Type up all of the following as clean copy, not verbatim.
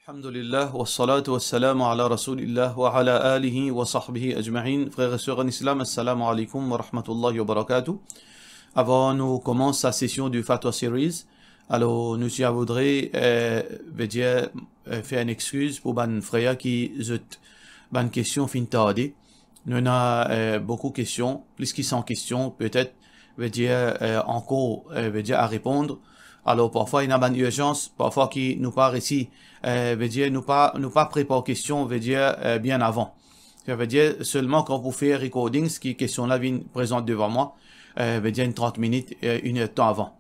Alhamdulillah, wa salatu wa salamu ala rasulillah wa ala alihi wa sahbihi ajma'in. Frères et sœurs en islam, assalamu alaikum wa rahmatullahi wa barakatuh. Avant nous commence sa session du Fatwa Series, alors nous voudrais faire une excuse pour ban frère qui zut ban question fin tarder. Nous avons beaucoup de questions, plus qu'ils sont questions, peut-être encore à répondre. Alors parfois il y a une urgence, parfois qui nous part ici, nous pas préparer question, bien avant. Ça veut dire seulement quand vous faites recording, ce qui question là vient présente devant moi, une 30 minutes, une heure de temps avant.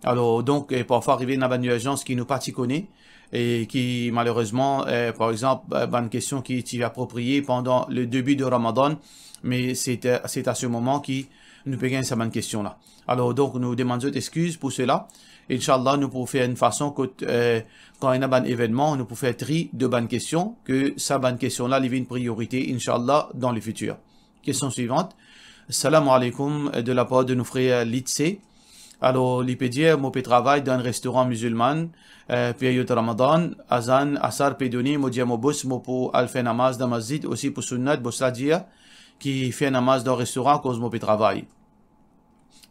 Alors donc parfois arriver une urgence qui nous pas connaît et qui malheureusement, par exemple, une question qui est appropriée pendant le début de Ramadan, mais c'est à ce moment qui nous payons cette bonne question là. Alors donc nous demandons des excuses pour cela. Inch'Allah, nous pouvons faire une façon que quand il y a un événement, nous pouvons faire tri de bonnes questions, que sa bonne question-là livre une priorité, Inch'Allah, dans le futur. Question suivante. Salam alaikum de la part de nos frères Litse. Alors, l'ipédier, moi, je travaille dans un restaurant musulman, période Ramadan, Azan, Asar, Pédoni, Modia Mobus, Mopo, Alfe Namaz, Damazid, aussi pour Sunnat, Bossadia, qui fait Namaz dans le restaurant, cause moi, je travaille.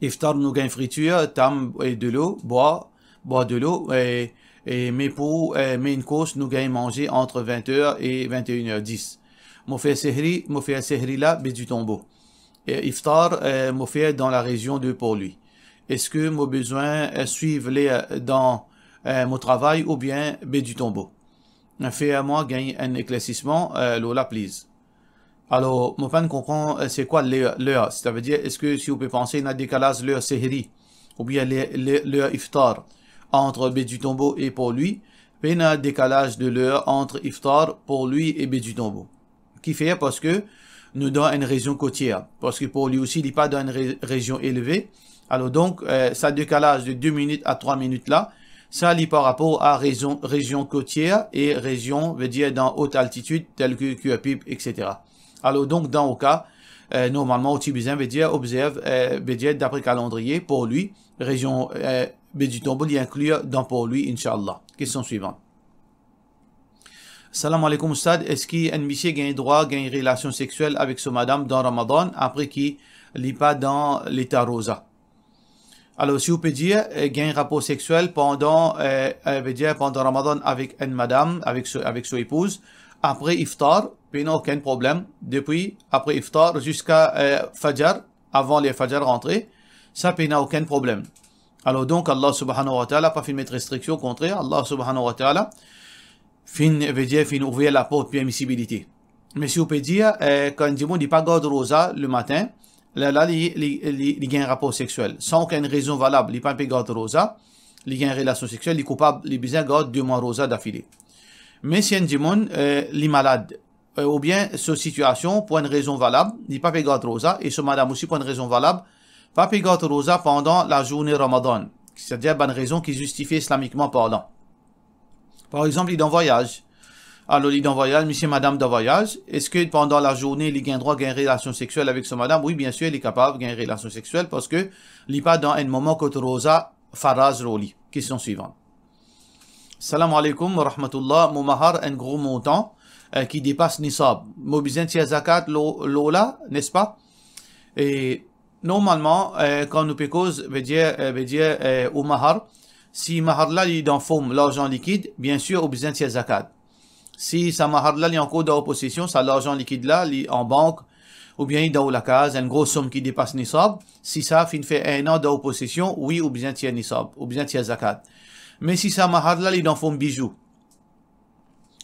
Iftar nous gagne friture, tam et de l'eau, boire de l'eau mais pour une course nous gagne manger entre 20h et 21h10. Moi fait sehri là mais du tombeau. Iftar moi fait dans la région de Port-Louis. Est-ce que moi besoin suivre les dans mon travail ou bien du tombeau? Fait à moi gagne un éclaircissement Lola please. Alors, mon fan comprend c'est quoi l'heure. Ça veut dire, est-ce que si vous pouvez penser, il y a un décalage l'heure sehri, ou bien l'heure iftar entre du tombeau et pour lui, puis il y a un décalage de l'heure entre iftar pour lui et du tombeau. Qui fait parce que nous dans une région côtière, parce que pour lui aussi, il n'est pas dans une région élevée. Alors donc, ça décalage de 2 minutes à 3 minutes là, ça lit par rapport à région côtière et région, veut dire dans haute altitude, telle que Kuapip, etc. Alors donc dans le cas, normalement, Otibizan veut dire observe, d'après calendrier pour lui, région du tombeau, il inclut dans pour lui, Inch'Allah. Question suivante. Salam alaikum Ustad, est-ce qu'un monsieur gagne droit, gagne relation sexuelle avec son madame dans Ramadan après qu'il n'est pas dans l'état rosa? Alors si vous pouvez dire, gagne rapport sexuel pendant Ramadan avec une madame, avec son épouse, après iftar, puis n'a aucun problème. Depuis, après iftar, jusqu'à Fajr, avant les Fajr rentrés, ça puis n'a aucun problème. Alors donc, Allah subhanahu wa ta'ala pas fait mettre restriction, au contraire, Allah subhanahu wa ta'ala fin ouvrir la porte permissibilité. Mais si vous pouvez dire, quand il dit pas garde rosa le matin, là, il gagne un rapport sexuel. Sans aucune raison valable, il pas garde rosa, il gagne une relation sexuelle, il est coupable, il besoin garde 2 mois rosa d'affilée. Mais si un démon est malade, ou bien cette situation, pour une raison valable, il n'est pas payé garde rosa, et ce madame aussi pour une raison valable, pas payé garde rosa pendant la journée Ramadan. C'est-à-dire une raison qui justifie islamiquement parlant. Par exemple, il est en voyage. Alors, il est en voyage, monsieur, madame de voyage. Est-ce que pendant la journée, il a droit à une relation sexuelle avec ce madame? Oui, bien sûr, il est capable de gagner une relation sexuelle parce que il n'est pas dans un moment que rosa faraz roli. Question suivante. Salam alaikum wa rahmatullah. Mon mahar, un gros montant qui dépasse nisab. Mon besoin de zakat, l'ola, n'est-ce pas? Et normalement, quand nous pécose, veut dire au mahar, si mahar là, il est dans forme, l'argent liquide, bien sûr, au besoin de zakat. Si sa mahar là, il est encore dans possession, ça l'argent liquide là, il est en banque, ou bien il est dans la case, une grosse somme qui dépasse nisab. Si ça fait 1 an dans possession, oui, au besoin de nisab, au besoin de zakat. Mais si sa mahar là, il est dans forme bijou.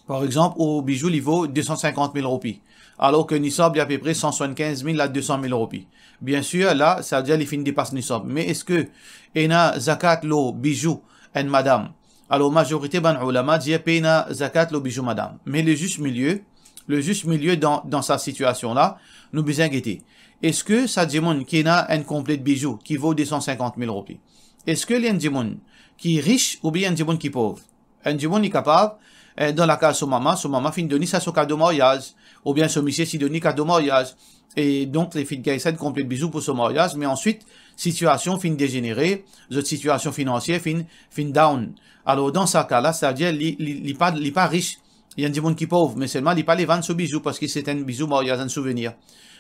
Par exemple, au bijou, il vaut 250 000 roupies. Alors que Nisab, il y a à peu près 175 000 à 200 000 roupies. Bien sûr, là, ça veut dire qu'il dépasse Nisab. Mais est-ce que, il y a zakat lo bijou en madame? Alors, majorité, ban ulama, dit, il y a zakat lo bijou madame. Mais le juste milieu dans sa situation-là, nous besoin guetter. Est-ce que ça dit qu'il y a un complet de bijou qui vaut 250 000 roupies? Est-ce que il y a un dimon qui est riche ou bien un dimon qui est pauvre? Un dimon est capable dans la case son maman fin donner ça son cadeau mariage, ou bien son monsieur si donner cadeau mariage. Et donc, les filles gagnent complète bisou pour son mariage, mais ensuite, situation fin dégénérée, votre situation financière fin down. Alors, dans ce cas-là, c'est-à-dire, il pas riche. Il y a des gens qui sont pauvres, mais seulement, il pas les vendre ce bisou parce que c'est un bisou mariage, un souvenir.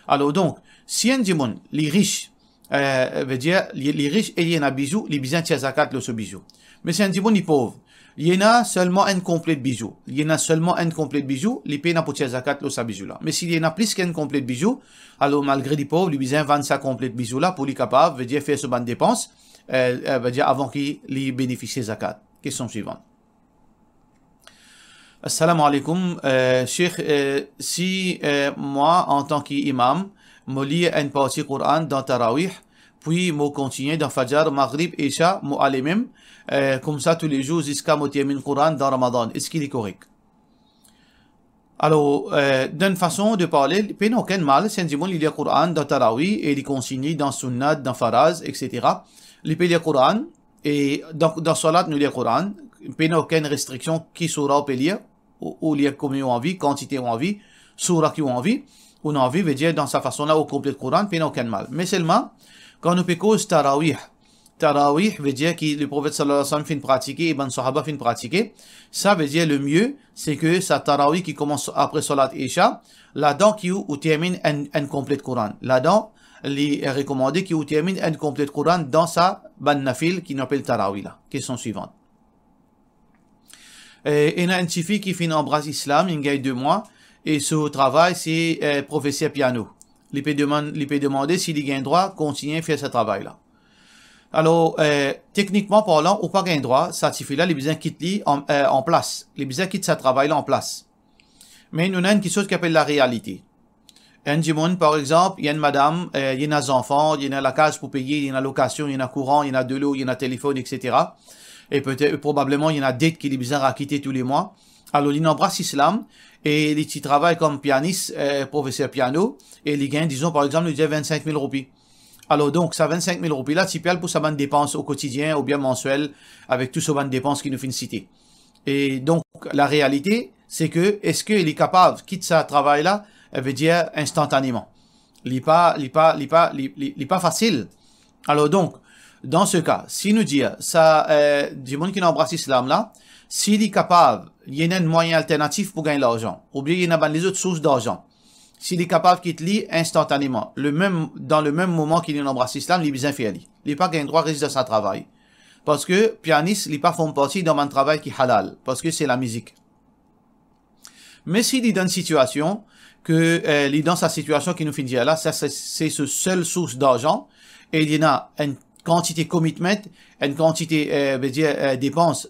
Alors, donc, si un gens, les riches, veut dire, les riches et il y en a bisou, les bisous tiennent zakat le ce bisou. Mais si un gens, les pauvres, il y en a seulement un complet bijou. Il y en a seulement un complet bijou, les pays n'a pas de zakat le sa bijou là. Mais s'il y en a plus qu'un complet bijou, alors malgré les pauvres, les bisous vendent sa complet bijou là pour les capables, veut dire faire ce ban de dépenses, veut dire avant qu'ils les bénéficient zakat. Question suivante. Assalamu alaikum, Cheikh, si moi en tant qu'imam, me lis une partie Coran dans Tarawih, puis me continuer dans Fajr, Maghrib, Isha, me aller même, comme ça tous les jours jusqu'à me terminer le Coran dans Ramadan. Est-ce qu'il est correct? Alors, d'une façon de parler, il n'y a aucun mal, c'est un dimanche, il y a le Coran dans Tarawih, et il continue dans Sunnat, dans Faraz, etc. Il peut lire le Coran, et dans Salat, nous lire le Coran, il n'y a aucune restriction qui sera peut lire, ou lire comme on envie, quantité on envie, surah qui on envie veut dire dans sa façon là au complet le Coran, il n'y a aucun mal. Mais seulement, quand nous pécose Tarawih veut dire que le prophète sallallahu alayhi wa sallam fait pratiquer, et ben sahaba fait pratiquer, ça veut dire le mieux, c'est que sa Tarawih qui commence après Salat Isha, là-dedans qui ou termine un complet Coran. Là-dedans, il est recommandé qui ou termine un complet Coran dans sa ban nafil qui n'appelle Tarawih là. Question suivante. Il y a une fille qui fait un embrasse islam, il y a 2 mois, et ce travail, c'est professeur piano. Il peut demander s'il gagne droit, continuer à faire ce travail-là. Alors, techniquement parlant, ou pas gagne droit, ça suffit là, les besoins quittent en place. Les besoins quittent ce travail-là en place. Mais nous avons quelque chose qui appelle la réalité. Un monde, par exemple, il y a une madame, il y a des enfants, il y a la case pour payer, il y a la location, il y a courant, il y a de l'eau, il y a téléphone, etc. Et peut-être, probablement, il y a des dettes qu'il est besoin de quitter tous les mois. Alors, il embrasse l'islam et il travaille comme pianiste, professeur piano, et il gagne, disons, par exemple, il dit 25 000 roupies. Alors, donc, ça 25 000 roupies là, tu payes pour sa bonne dépense au quotidien ou bien mensuel, avec tout ce bonne dépense qu'il nous fait citer. Et donc, la réalité, c'est que, est-ce qu'il est capable de quitter ce travail-là, veut dire instantanément. Il n'est pas facile. Alors, donc, dans ce cas, si nous disons, ça, du monde qui embrasse l'islam là, s'il est capable, il y a un moyen alternatif pour gagner l'argent, ou bien il y a les autres sources d'argent. S'il est capable qu'il te lit instantanément, dans le même moment qu'il embrasse l'islam, il est bien fait. Il n'est pas gagné droit reste de son travail. Parce que, pianiste, il n'est pas fait partie dans mon travail qui est halal, parce que c'est la musique. Mais s'il est dans une situation, il est dans sa situation qui nous finit là, ça, c'est ce seule source d'argent, et il y en a une quantité commitment, une quantité, dépenses,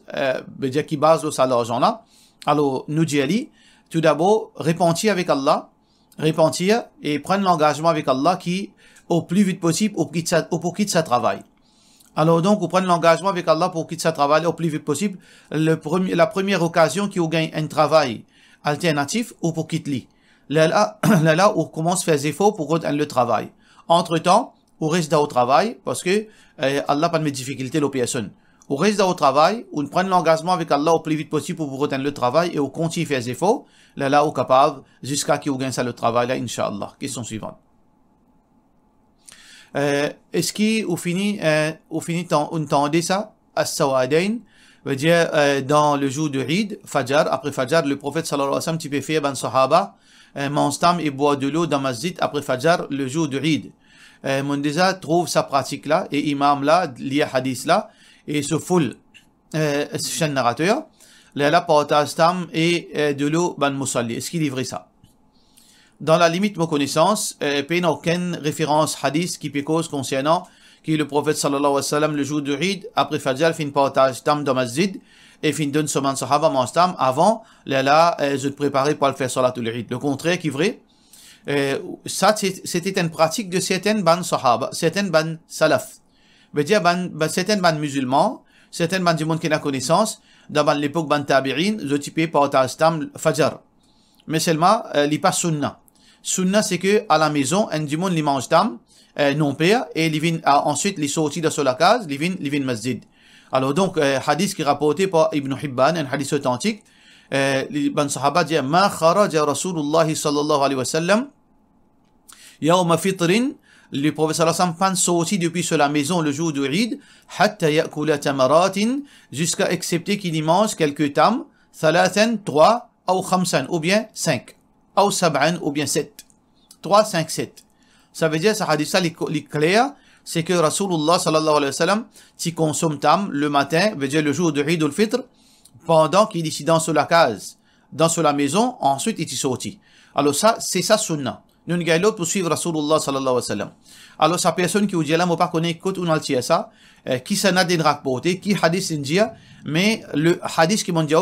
qui base sur cet argent-là. Alors, nous disons, tout d'abord, repentir avec Allah, repentir et prendre l'engagement avec Allah qui, au plus vite possible, pour quitter sa travail. Alors, donc, on prend l'engagement avec Allah pour quitter sa travail au plus vite possible. La première occasion qui vous gagne un travail alternatif ou pour quitter là, on commence à faire des efforts pour retenir le travail. Entre-temps, on reste au travail parce que Allah pas de difficultés aux personnes. On reste au travail, on prend l'engagement avec Allah au plus vite possible pour retenir le travail et on continue à faire des efforts. Là, on est capable jusqu'à ce qu'on gagne ça le travail là, Inch'Allah. Question suivante. Est-ce qu'on finit entendez ça? As-Sawadain veut dire dans le jour de Eid, Fajr, après Fajr, le prophète sallallahu alayhi wa sallam, tu peux faire ban sahaba, Manstam et boire de l'eau dans masjid après Fajr, le jour de Eid. Mondeza trouve sa pratique là, et imam là, lié hadith là, et se foule, chaîne narrateur, là, partage tam et de l'eau ban musalli. Est-ce qu'il livre ça? Dans la limite de ma connaissance, il n'y a aucune référence hadith qui peut cause concernant que le prophète sallallahu alayhi wa sallam, le jour de Eid, après Fajr, fin partage tam dans masjid, et fin donne son sahaba manstam avant, là, je te préparer pour le faire salat al-Eid. Le contraire qui est vrai, ça, c'était une pratique de certaines ban sahaba, certaines ban salaf. Veut dire, certaines ban musulmans, certaines ban du monde qui n'a connaissance, dans l'époque ban tabi'in, je type partage tam Fajr. Mais seulement, il n'est pas sunna. Sunna, c'est que, à la maison, un du monde, il mange tam, non père, et il vient, ensuite, il sortit de la case, il vient masjid. Alors, donc, hadith qui est rapporté par Ibn Hibban, un hadith authentique, les ban sahaba disent ma kharaja Rasulullah sallallahu alayhi wa sallam yawma fitrin, le prophète sallallahu alayhi wa sallam pas sorti depuis sur la maison le jour du Eid, hatta ya'kula tamaratin, jusqu'à excepter qu'il y mange quelques tam, thalathan, 3, ou khamsan, ou bien 5, ou sab'an, ou bien 7, 3, 5, 7. Ça veut dire, ça hadith ça, les clair, c'est que Rasulullah sallallahu alayhi wa sallam, qui consomme tam le matin, veut dire le jour de Eid al-Fitr, pendant qu'il est ici dans la case, dans la maison, ensuite il est sorti. Alors ça, c'est ça sunnah. Nous n'avons pour suivre Rasulullah sallallahu alayhi wa sallam. Alors sa personne qui vous dit là, moi pas connaître écoute on a le ça, qui s'en a des rapporté, qui hadith india, mais le hadith qui m'ont dit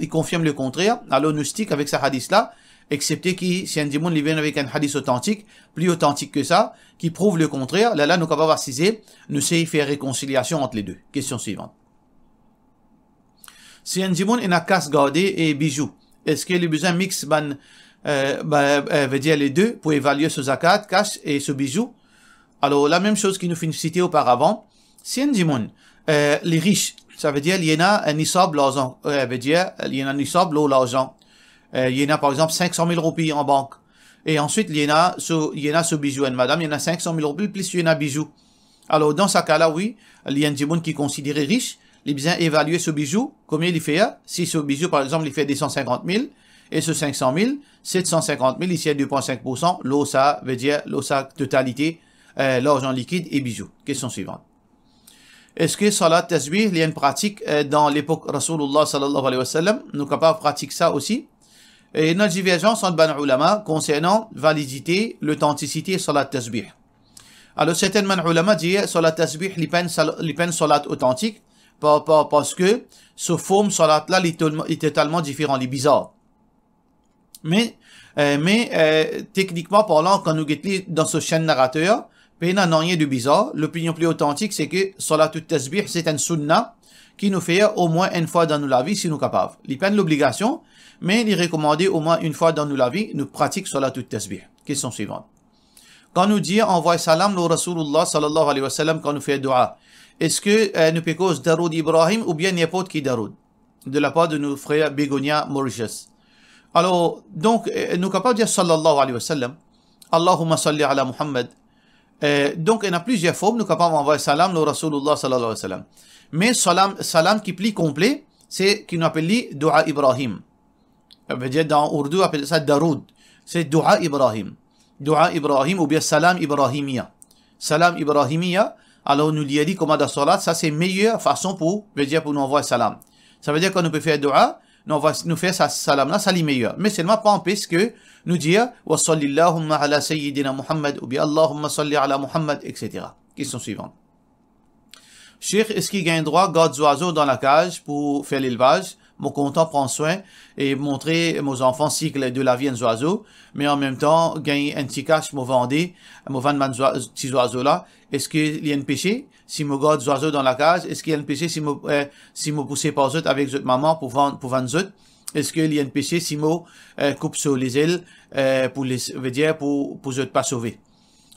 il confirme le contraire. Alors nous stick avec ce hadith là, excepté qui si un démon il vient avec un hadith authentique, plus authentique que ça, qui prouve le contraire. Là nous capables d'assiser, nous savons faire réconciliation entre les deux. Question suivante. Si un démon il a casse gardé et bijoux, est-ce que les besoins mix veut dire les deux pour évaluer ce zakat, cash et ce bijou? Alors, la même chose qui nous fait citer auparavant, si un dimon, les riches, ça veut dire il y en a un nisab l'argent, veut dire il y en a un nisab l'argent. Il y en a par exemple 500 000 roupies en banque. Et ensuite, il y en a ce bijou, madame, il y en a 500 000 roupies plus il y en a bijou. Alors, dans ce cas-là, oui, il y a un dimon qui est considéré riche, il vient évaluer ce bijou, combien il fait. Si ce bijou, par exemple, il fait des 150 000, et ce 500 000, 750 000, ici à 2,5%, l'eau, ça veut dire l'eau, ça totalité, l'argent liquide et bijoux. Question suivante. Est-ce que salat tasbih, il y a une pratique dans l'époque Rasulullah sallallahu alayhi wa sallam, nous capables de pratiquer ça aussi? Et notre divergence entre ban ulama concernant validité, l'authenticité salat tasbih. Alors certains ban ulama disent salat tasbih, les peines salat authentique, parce que ce forme salat là est totalement différent, il est bizarre. Mais techniquement parlant, quand nous guettons dans ce chaîne narrateur, il n'y a rien de bizarre. L'opinion plus authentique, c'est que Salatul Tasbih, c'est un sunnah qui nous fait au moins une fois dans la vie si nous sommes capables. Il n'y a pas l'obligation, mais il est recommandé au moins une fois dans la vie, nous pratiquons Salatul Tasbih. Question suivante. Quand nous disons envoie salam au Rasulullah sallallahu alayhi wa sallam quand nous faisons dua, est-ce que nous peut cause Daroud Ibrahim ou bien n'importe qui Daroud? De la part de nos frères Bégonia Mauritius. Alors, donc, nous sommes capables de dire sallallahu alayhi wa sallam, Allahumma salli ala Muhammad. Donc, il y a plusieurs formes, nous sommes capables d'envoyer salam au Rasulullah sallallahu alayhi wa sallam. Mais salam qui est plus complet, c'est qu'il nous appelle dua Ibrahim. Ça veut dire dans Urdu, on appelle ça Daroud. C'est dua Ibrahim. Dua Ibrahim ou bien salam Ibrahimiya. Salam Ibrahimiya, alors nous lui a dit comment dans salat, ça c'est meilleure façon pour nous envoyer salam. Ça veut dire qu'on peut faire dua, nous faire sa salam là, ça l'est meilleur. Mais seulement pas empêche que nous dire wa sallillahumma ala sayyidina Muhammad ou bien Allahumma salli ala Muhammad, etc. Question suivante. Cheikh, est-ce qu'il gagne droit garde oiseaux dans la cage pour faire l'élevage? Mon content prend soin et montrer aux enfants cycle de la vie des oiseaux, mais en même temps, gagner un petit cash, me vendre petits oiseaux là. Est-ce qu'il y a un péché? Si me garde oiseaux dans la cage, est-ce qu'il y a un péché si me pousse par eux avec votre maman pour vendre eux? Est-ce qu'il y a un péché si me coupe sur les ailes, pour eux pas sauver?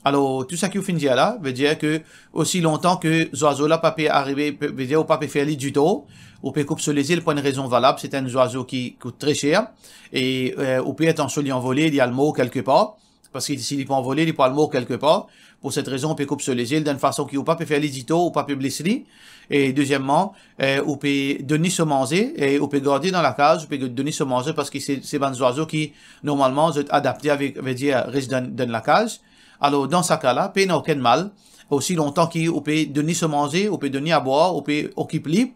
Alors, tout ça qui vous finit là, veut dire que, aussi longtemps que les oiseaux là, pas peut arriver, veut dire, ou pas peut faire du tout, ou peut couper sur les îles pour une raison valable, c'est un oiseau qui coûte très cher, et, ou peut être en choli envolé, il y a le mot quelque part, parce que s'il est pas envolé, il peut le mot quelque part, pour cette raison, on peut couper sur les îles d'une façon qui ou pas peut faire les ou pas peut blesser, et deuxièmement, on peut donner se manger, et on peut garder dans la cage, on peut donner se manger parce que c'est des oiseaux qui, normalement, sont adaptés avec, veut dire, restent dans la cage. Alors, dans ce cas-là, il n'y a aucun mal. Aussi longtemps qu'on peut donner se manger, on peut donner à boire, on peut occuper,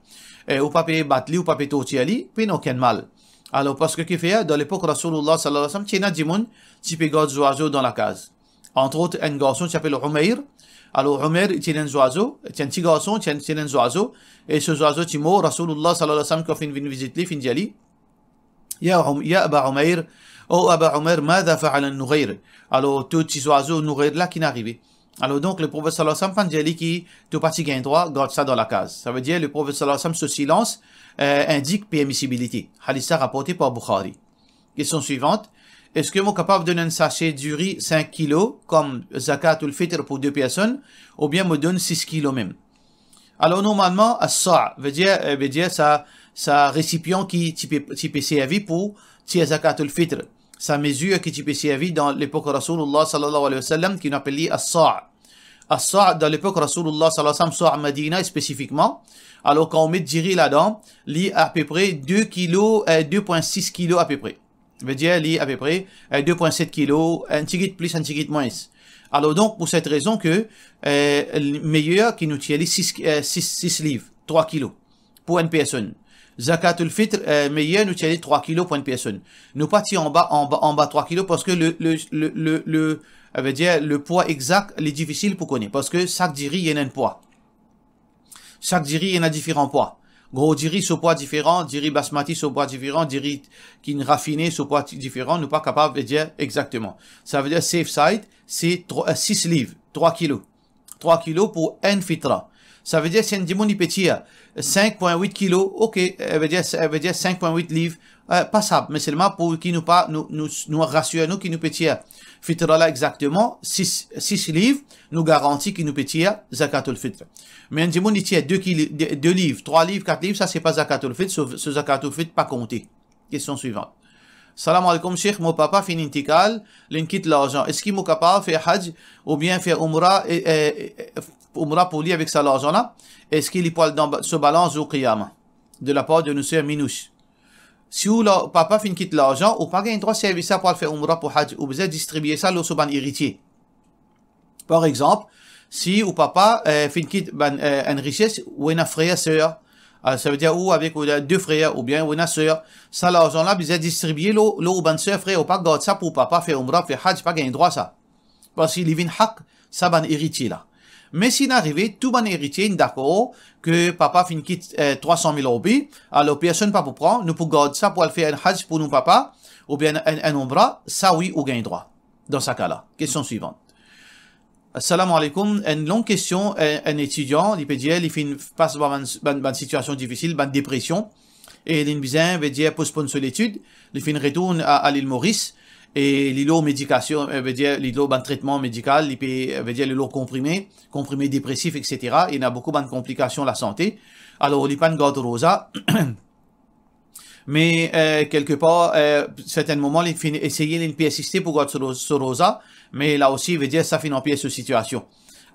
on peut battre, on peut tortiller, il n'y a aucun mal. Alors, parce que, qu'est-ce qu'il fait, dans l'époque, Rasulullah sallallahu alayhi wa sallam, il y a des gens qui peuvent garder des oiseaux dans la case. Entre autres, un garçon qui s'appelle Umayr. Alors, Umayr, il y a un oiseau, il y a un petit garçon, il y a un oiseau, et ce oiseau, il mort, Rasulullah sallallahu alayhi wa sallam, quand il vient visiter, il dit, Ya Aba Umayr, oh Aba Umayr, mada fa'ala an-Nughayr. Alors, tous ces oiseaux Nughayr là qui n'arrivaient. Alors, donc, le prophète sallallahu alayhi wa sallam, dit qui, tout parti gagne droit, garde ça dans la case. Ça veut dire, le prophète sallallahu alayhi wa sallam, ce silence, indique permissibilité. Hadith rapporté par Bukhari. Question suivante. Est-ce que vous êtes capable de donner un sachet du riz 5 kilos, comme zakat ou le fitr pour 2 personnes, ou bien me donne 6 kilos même? Alors, normalement, as-sa' veut dire, ça, sa récipient qui peut servir pour tirer zakatul fitr. Sa mesure qui peut servir dans l'époque Rasulullah sallallahu alayhi wa sallam, qui nous appelle as-sa'. As-sa' dans l'époque Rasulullah sallallahu alayhi wa sallam, sa' Medina spécifiquement. Alors quand on met diri là-dedans, il à peu près 2 kg, 2,6 kg à peu près. Veut dire, il à peu près 2,7 kg, un petit peu plus, un petit peu moins. Alors donc, pour cette raison que, le meilleur qui nous tient 6 livres, 3 kg, pour une personne. Zakatul fitr, meilleur nous tient 3 kg pour une personne. Nous partons en bas 3 kg parce que veut dire, le poids exact, il est difficile pour connaître. Parce que chaque diri, il y a un poids. Chaque diri, il y a différents poids. Gros diri, ce poids différent, diri basmati, ce poids différent, diri qui est raffiné, ce poids différent, nous pas capable de dire exactement. Ça veut dire safe side, c'est 6 livres, 3 kilos. 3 kilos pour un fitra. Ça veut dire, si un dimoni petit, 5,8 kilos, ok, veut dire 5,8 livres, passable, mais seulement pour qui nous pas, nous rassure, nous qui nous petit, fitra là exactement, 6 livres, nous garantit qu'il nous petit, zakatul fitr. Mais un dimoni tient 2 livres, 3 livres, 4 livres, ça c'est pas zakatul fitr, ce zakatul fitr pas compté. Question suivante. Salam alaikum, Cheikh, mon papa fait une intikal, il quitte l'argent. Est-ce qu'il est capable de faire hajj ou bien faire umrah pour lui avec ça l'argent là? Est-ce qu'il est dans ce balance au qiyamah? De la part de nos sœurs Minouche. Si le papa fait quitte l'argent, ou pas gagne droit de servir ça pour faire umrah pour hajj, ou besoin distribuer ça au ban héritier. Par exemple, si ou papa fait quitte une richesse ou un frère sœur, ça veut dire ou avec 2 frères ou bien une sœur, ça l'argent là besoin distribuer le ban sœur frère ou pas garde ça pour papa faire umrah faire hajj, pas gagne droit ça. Parce qu'il vient hak ça ban héritier là. Mais s'il arrive, tout ban héritier d'accord que papa fin quitte 300 000 euros, alors personne pas pour prendre, nous pour garder ça pour aller faire un hajj pour nous papa, ou bien un umrah, ça oui, ou gagne droit. Dans ce cas-là. Question suivante. Assalamu alaikum. Une longue question, un étudiant, il peut dire, il passe par une situation difficile, une dépression, et il veut dire, postpone son étude, il retourne à l'île Maurice, et l'îlot médication, veut dire l'îlot ban traitement médical, veut dire l'îlot comprimé dépressif, etc. Il y a beaucoup de complications à la santé. Alors, il n'y a pas de garde rosa. Mais, quelque part, certains moments, il fait essayer de assister pour garder ce rosa. Mais là aussi, veut dire, ça fait une pièce de situation.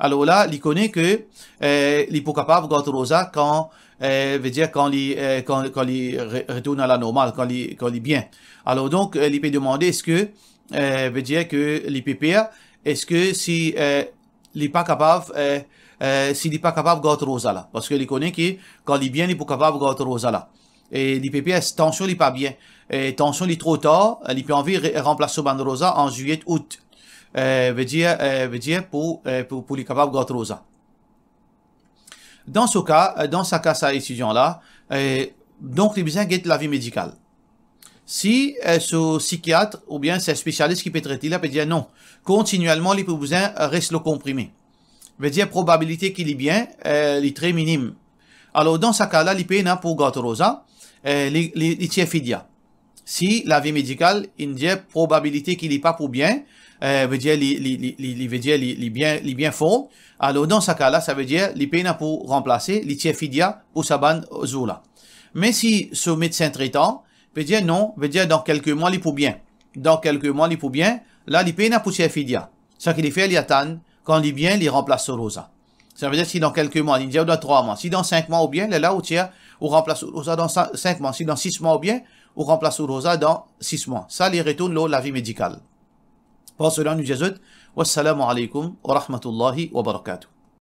Alors là, il connaît que, il est pas capable de garder rosa quand, veut dire quand il retourne à la normale, quand il est bien. Alors donc, il peut demander est-ce que, veut dire que l'IPPA, est-ce que si il n'est pas capable, s'il n'est pas capable de garder rosa là, parce qu'il connaît que quand il est bien, il n'est pas capable de garder rosa là. Et l'IPPA, tension il n'est pas bien, et tension il est trop tard, il peut envie de remplacer ban rosa en juillet, août, veut dire pour les capables de garder rosa. Dans ce cas, ça étudiant là, donc il besoin de l'avis médical. Si ce psychiatre ou bien ce spécialiste qui peut traiter là peut dire non, continuellement il peut besoin reste le comprimé. Veut dire probabilité qu'il est bien, est très minime. Alors dans ce cas-là, il peut n'a pour garder rosa, il tient fidia. Si l'avis médical il dit probabilité qu'il est pas pour bien, veut dire il bien fort. Alors dans ce cas-là, ça veut dire il peut n'a pour remplacer, il tient fidia pour sa bande zola. Mais si ce médecin traitant veut dire non, veut dire dans quelques mois il peut bien. Dans quelques mois il peut bien, là il peut n'a pour tient fidia. Ça qu'il fait il attend quand il est bien, il remplace rosa. Ça veut dire si dans quelques mois, il dit dans 3 mois, si dans 5 mois ou bien, là où tiens, ou remplace rosa dans 5 mois, si dans 6 mois ou bien, ou remplace rosa dans 6 mois. Ça, il retourne la vie médicale. Pour cela, nous disons, wassalamu alaikum wa rahmatullahi wa barakatuh.